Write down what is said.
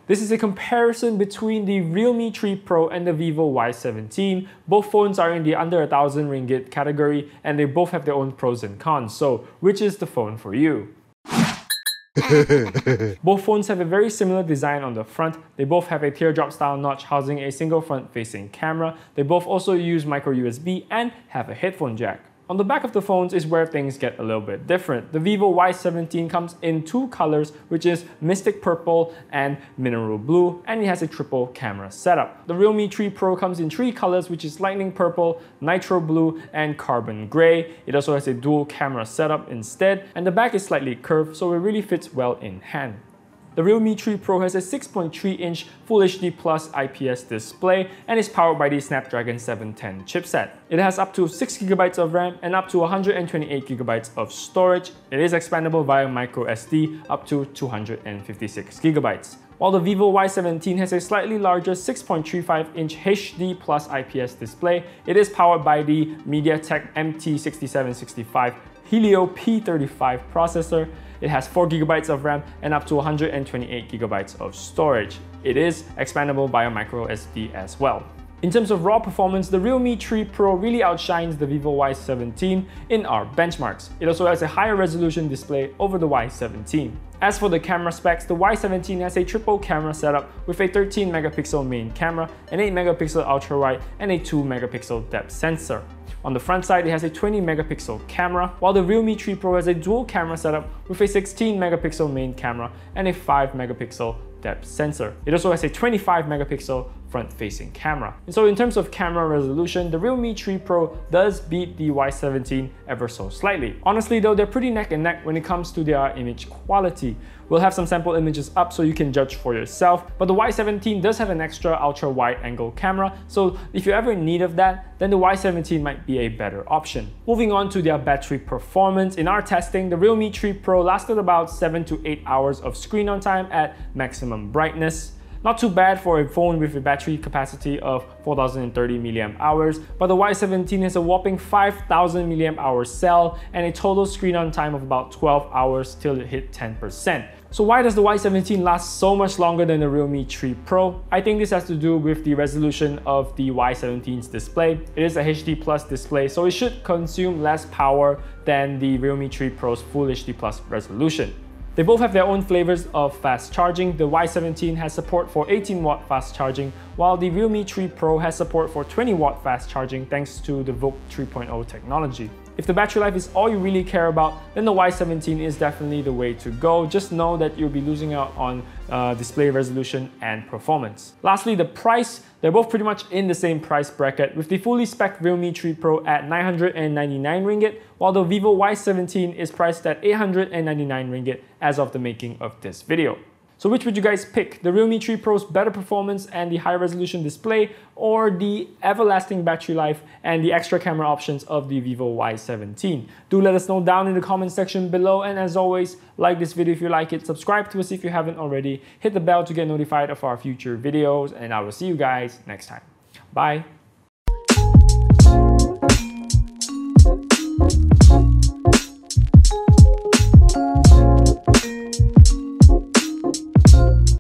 This is a comparison between the Realme 3 Pro and the Vivo Y17. Both phones are in the under 1,000 ringgit category and they both have their own pros and cons. So which is the phone for you? Both phones have a very similar design on the front. They both have a teardrop style notch housing a single front facing camera. They both also use micro USB and have a headphone jack. On the back of the phones is where things get a little bit different. The Vivo Y17 comes in two colors, which is Mystic Purple and Mineral Blue, and it has a triple camera setup. The Realme 3 Pro comes in three colors, which is Lightning Purple, Nitro Blue, and Carbon Gray. It also has a dual camera setup instead, and the back is slightly curved, so it really fits well in hand. The Realme 3 Pro has a 6.3-inch Full HD Plus IPS display and is powered by the Snapdragon 710 chipset. It has up to 6GB of RAM and up to 128GB of storage. It is expandable via microSD up to 256GB. While the Vivo Y17 has a slightly larger 6.35-inch HD Plus IPS display, it is powered by the MediaTek MT6765 Helio P35 processor. It has 4GB of RAM and up to 128GB of storage. It is expandable via microSD as well. In terms of raw performance, the Realme 3 Pro really outshines the Vivo Y17 in our benchmarks. It also has a higher resolution display over the Y17. As for the camera specs, the Y17 has a triple camera setup with a 13-megapixel main camera, an 8-megapixel ultra-wide, and a 2-megapixel depth sensor. On the front side, it has a 20-megapixel camera, while the Realme 3 Pro has a dual camera setup with a 16-megapixel main camera and a 5-megapixel depth sensor. It also has a 25-megapixel front-facing camera. And so in terms of camera resolution, the Realme 3 Pro does beat the Y17 ever so slightly. Honestly though, they're pretty neck and neck when it comes to their image quality. We'll have some sample images up so you can judge for yourself, but the Y17 does have an extra ultra-wide angle camera, so if you're ever in need of that, then the Y17 might be a better option. Moving on to their battery performance, in our testing, the Realme 3 Pro lasted about 7 to 8 hours of screen on time at maximum brightness. Not too bad for a phone with a battery capacity of 4030 mAh, but the Y17 has a whopping 5000 mAh cell and a total screen on time of about 12 hours till it hit 10%. So why does the Y17 last so much longer than the Realme 3 Pro? I think this has to do with the resolution of the Y17's display. It is a HD Plus display, so it should consume less power than the Realme 3 Pro's Full HD Plus resolution. They both have their own flavors of fast charging. The Y17 has support for 18-watt fast charging, while the Realme 3 Pro has support for 20-watt fast charging thanks to the VOOC 3.0 technology. If the battery life is all you really care about, then the Y17 is definitely the way to go. Just know that you'll be losing out on display resolution and performance. Lastly, the price. They're both pretty much in the same price bracket, with the fully spec'd Realme 3 Pro at 999 ringgit, while the Vivo Y17 is priced at 899 ringgit as of the making of this video. So which would you guys pick? The Realme 3 Pro's better performance and the high resolution display, or the everlasting battery life and the extra camera options of the Vivo Y17? Do let us know down in the comment section below, and as always, like this video if you like it, subscribe to us if you haven't already, hit the bell to get notified of our future videos, and I will see you guys next time. Bye!